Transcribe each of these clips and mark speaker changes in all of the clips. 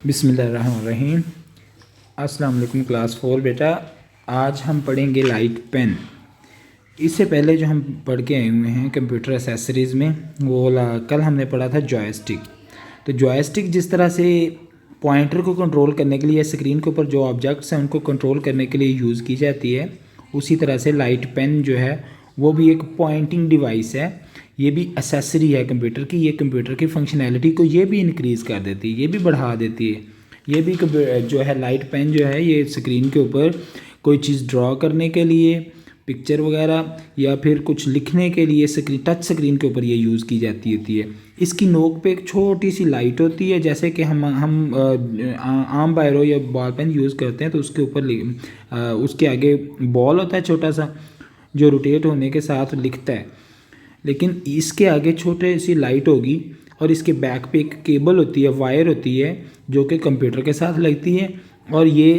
Speaker 1: बिस्मिल्लाहिर्रहमानिर्रहीम। अस्सलाम वालेकुम क्लास 4 बेटा। आज हम पढ़ेंगे लाइट पेन। इससे पहले जो हम पढ़ के आए हुए हैं कंप्यूटर एसेसरीज़ में वो कल हमने पढ़ा था जॉयस्टिक। तो जॉयस्टिक जिस तरह से पॉइंटर को कंट्रोल करने के लिए स्क्रीन के ऊपर जो ऑब्जेक्ट्स हैं उनको कंट्रोल करने के लिए यूज़ की जाती है, उसी तरह से लाइट पेन जो है वो भी एक पॉइंटिंग डिवाइस है। ये भी एसेसरी है कंप्यूटर की। ये कंप्यूटर की फंक्शनैलिटी को ये भी इंक्रीज़ कर देती है, ये भी बढ़ा देती है। ये भी जो है लाइट पेन जो है ये स्क्रीन के ऊपर कोई चीज़ ड्रॉ करने के लिए, पिक्चर वगैरह या फिर कुछ लिखने के लिए टच स्क्रीन के ऊपर ये यूज़ की जाती होती है। इसकी नोक पे एक छोटी सी लाइट होती है, जैसे कि हम आम बायरो या बॉल पेन यूज़ करते हैं तो उसके ऊपर उसके आगे बॉल होता है छोटा सा जो रोटेट होने के साथ लिखता है, लेकिन इसके आगे छोटे सी लाइट होगी और इसके बैक पे एक केबल होती है, वायर होती है जो कि कंप्यूटर के साथ लगती है। और ये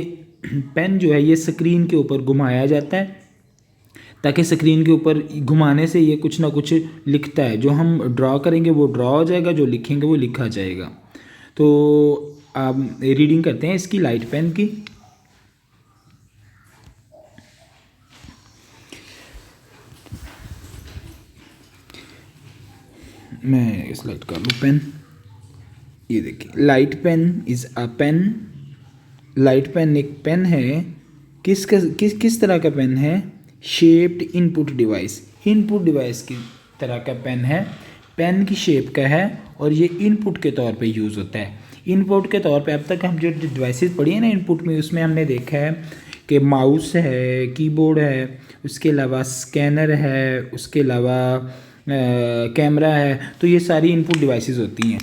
Speaker 1: पेन जो है ये स्क्रीन के ऊपर घुमाया जाता है ताकि स्क्रीन के ऊपर घुमाने से ये कुछ ना कुछ लिखता है। जो हम ड्रॉ करेंगे वो ड्रॉ हो जाएगा, जो लिखेंगे वो लिखा जाएगा। तो आप रीडिंग करते हैं इसकी लाइट पेन की। मैं सेलेक्ट कर लूँ पेन। ये देखिए, light pen is a pen. Light pen एक पेन है। किस तरह का पेन है? Shaped input device. Input device की तरह का पेन है, पेन की शेप का है और ये इनपुट के तौर पे यूज़ होता है। इनपुट के तौर पे अब तक हम जो डिवाइसेस पढ़ी है ना इनपुट में, उसमें हमने देखा है कि माउस है, कीबोर्ड है, उसके अलावा स्कैनर है, उसके अलावा कैमरा है। तो ये सारी इनपुट डिवाइसेस होती हैं।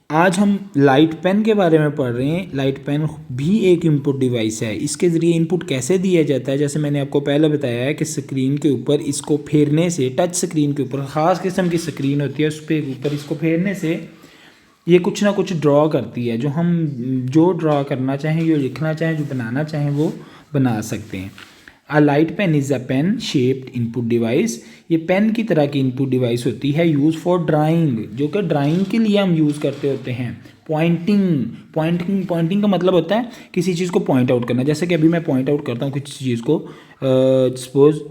Speaker 1: आज हम लाइट पेन के बारे में पढ़ रहे हैं। लाइट पेन भी एक इनपुट डिवाइस है। इसके ज़रिए इनपुट कैसे दिया जाता है, जैसे मैंने आपको पहले बताया है कि स्क्रीन के ऊपर इसको फेरने से, टच स्क्रीन के ऊपर ख़ास किस्म की स्क्रीन होती है, उस पर ऊपर इसको फेरने से ये कुछ ना कुछ ड्रॉ करती है। जो ड्रॉ करना चाहें, जो लिखना चाहें, जो बनाना चाहें वो बना सकते हैं। A light pen is a pen shaped input device. ये पेन की तरह की इनपुट डिवाइस होती है, यूज़ फॉर ड्राइंग, जो कि ड्राइंग के लिए हम यूज़ करते होते हैं। पॉइंटिंग का मतलब होता है किसी चीज़ को पॉइंट आउट करना। जैसे कि अभी मैं पॉइंट आउट करता हूँ किसी चीज़ को, सपोज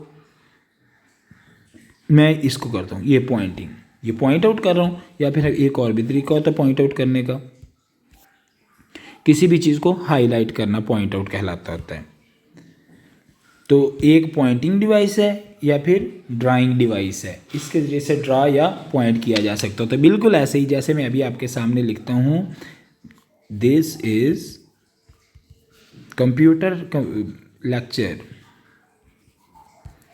Speaker 1: मैं इसको करता हूँ, ये पॉइंट आउट कर रहा हूँ। या फिर एक और भी तरीका होता है पॉइंट आउट करने का, किसी भी चीज़ को हाईलाइट करना पॉइंट आउट कहलाता होता है। तो एक पॉइंटिंग डिवाइस है या फिर ड्राइंग डिवाइस है, इसके ज़रिए से ड्रा या पॉइंट किया जा सकता है। तो बिल्कुल ऐसे ही जैसे मैं अभी आपके सामने लिखता हूँ, दिस इज़ कंप्यूटर लेक्चर।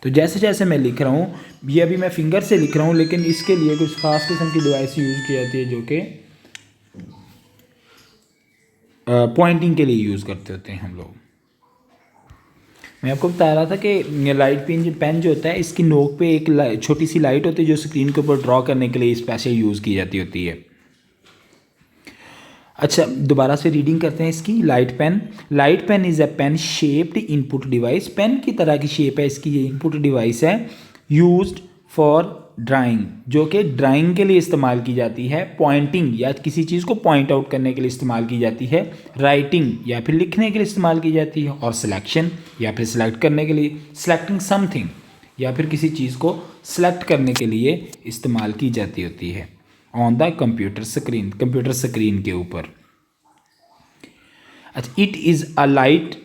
Speaker 1: तो जैसे जैसे मैं लिख रहा हूँ, ये अभी मैं फिंगर से लिख रहा हूँ, लेकिन इसके लिए कुछ खास किस्म की डिवाइस यूज़ की जाती है जो कि पॉइंटिंग के लिए यूज़ करते होते हैं हम लोग। मैं आपको बता रहा था कि लाइट पेन जो होता है इसकी नोक पे एक छोटी सी लाइट होती है जो स्क्रीन के ऊपर ड्रॉ करने के लिए स्पेशल यूज़ की जाती होती है। अच्छा, दोबारा से रीडिंग करते हैं इसकी। Light pen is a pen shaped input device. Pen की तरह की शेप है इसकी, ये इनपुट डिवाइस है। यूज्ड फॉर ड्राइंग, जो कि ड्राइंग के लिए इस्तेमाल की जाती है। पॉइंटिंग या किसी चीज़ को पॉइंट आउट करने के लिए इस्तेमाल की जाती है। राइटिंग या फिर लिखने के लिए इस्तेमाल की जाती है। और सिलेक्शन या फिर सिलेक्ट करने के लिए, सिलेक्टिंग समथिंग या फिर किसी चीज़ को सिलेक्ट करने के लिए इस्तेमाल की जाती होती है। ऑन द कंप्यूटर स्क्रीन के ऊपर। अच्छा, it is a light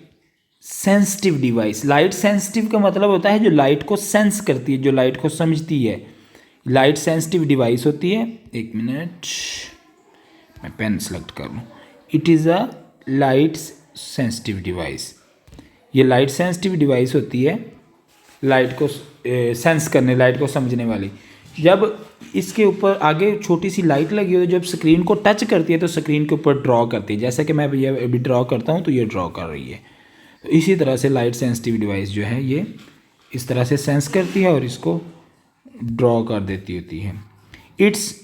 Speaker 1: sensitive device. Light sensitive का मतलब होता है जो लाइट को सेंस करती है, जो लाइट को समझती है, लाइट सेंसिटिव डिवाइस होती है। एक मिनट, मैं पेन सेलेक्ट कर लूँ। It is a light sensitive device. ये लाइट सेंसिटिव डिवाइस होती है, लाइट को सेंस करने, लाइट को समझने वाली। जब इसके ऊपर आगे छोटी सी लाइट लगी हो, जब स्क्रीन को टच करती है तो स्क्रीन के ऊपर ड्रॉ करती है। जैसे कि मैं अभी ड्रॉ करता हूँ तो ये ड्रॉ कर रही है। तो इसी तरह से लाइट सेंसिटिव डिवाइस जो है ये इस तरह से सेंस करती है और इसको ड्रॉ कर देती होती है। Its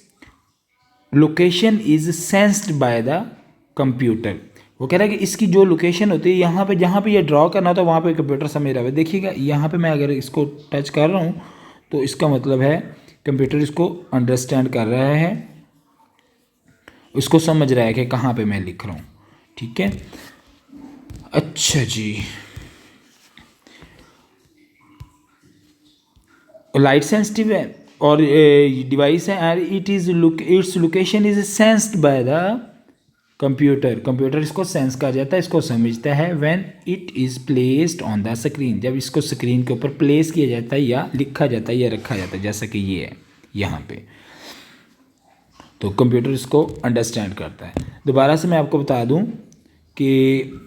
Speaker 1: location is sensed by the computer. वो कह रहा है कि इसकी जो लोकेशन होती है, यहाँ पे जहाँ पे ये ड्रॉ करना होता है वहाँ पे कंप्यूटर समझ रहा है। देखिएगा यहाँ पे मैं अगर इसको टच कर रहा हूँ तो इसका मतलब है कंप्यूटर इसको अंडरस्टैंड कर रहा है, उसको समझ रहा है कि कहाँ पे मैं लिख रहा हूँ। ठीक है। अच्छा जी, लाइट सेंसिटिव है और डिवाइस है and its location is sensed by the computer. Computer इसको सेंस कहा जाता है, इसको समझता है when it is placed on the screen, जब इसको स्क्रीन के ऊपर प्लेस किया जाता है या लिखा जाता है या रखा जाता है, जैसा कि ये है यहाँ पे, तो कंप्यूटर इसको अंडरस्टैंड करता है। दोबारा से मैं आपको बता दूं कि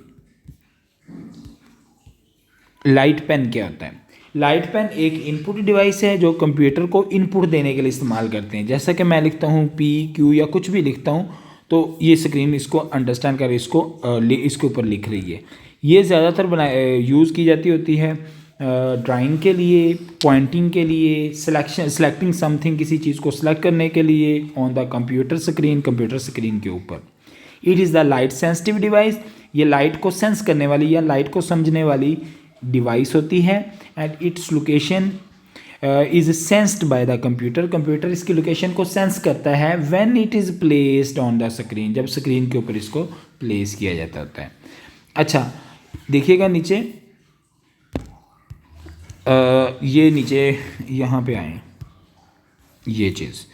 Speaker 1: लाइट पेन क्या होता है। लाइट पेन एक इनपुट डिवाइस है जो कंप्यूटर को इनपुट देने के लिए इस्तेमाल करते हैं। जैसा कि मैं लिखता हूँ पी क्यू या कुछ भी लिखता हूँ तो ये स्क्रीन इसको अंडरस्टैंड कर इसके ऊपर लिख रही है। ये ज़्यादातर यूज़ की जाती होती है ड्राइंग के लिए, पॉइंटिंग के लिए, सेलेक्टिंग समथिंग, किसी चीज़ को सेलेक्ट करने के लिए ऑन द कंप्यूटर स्क्रीन के ऊपर। It is the light sensitive device, ये लाइट को सेंस करने वाली या लाइट को समझने वाली डिवाइस होती है and its location is sensed by the computer. Computer इसकी लोकेशन को सेंस करता है when it is placed on the screen, जब स्क्रीन के ऊपर इसको प्लेस किया जाता होता है। अच्छा देखिएगा नीचे, ये नीचे यहाँ पे आए, ये चीज़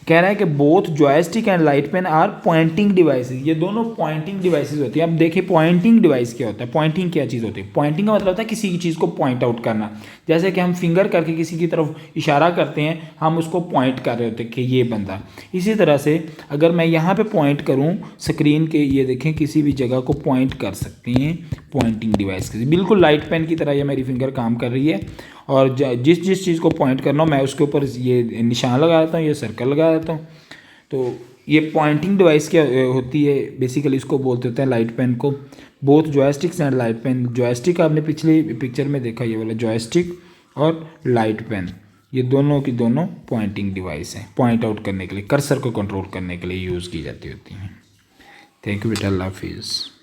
Speaker 1: कह रहा है कि both joystick and light pen are pointing devices, ये दोनों पॉइंटिंग डिवाइसेस होती हैं। अब देखिए पॉइंटिंग डिवाइस क्या होता है, पॉइंटिंग क्या चीज़ होती है। पॉइंटिंग का मतलब होता है किसी की चीज़ को पॉइंट आउट करना, जैसे कि हम फिंगर करके किसी की तरफ इशारा करते हैं, हम उसको पॉइंट कर रहे होते हैं कि ये बंदा। इसी तरह से अगर मैं यहाँ पे पॉइंट करूँ स्क्रीन के, ये देखें किसी भी जगह को पॉइंट कर सकते हैं पॉइंटिंग डिवाइस के, बिल्कुल लाइट पेन की तरह ये मेरी फिंगर काम कर रही है और जिस जिस चीज़ को पॉइंट करना हो मैं उसके ऊपर ये निशान लगा देता हूँ, ये सर्कल लगा देता हूँ। तो ये पॉइंटिंग डिवाइस क्या होती है, बेसिकली इसको बोलते होते हैं लाइट पेन को। Both joysticks and light pen, joystick आपने पिछली पिक्चर में देखा, ये वाला जॉयस्टिक और लाइट पेन, ये दोनों की दोनों पॉइंटिंग डिवाइस हैं, पॉइंट आउट करने के लिए, कर्सर को कंट्रोल करने के लिए यूज़ की जाती होती हैं। थैंक यू बेटा, अल्लाह हाफिज़।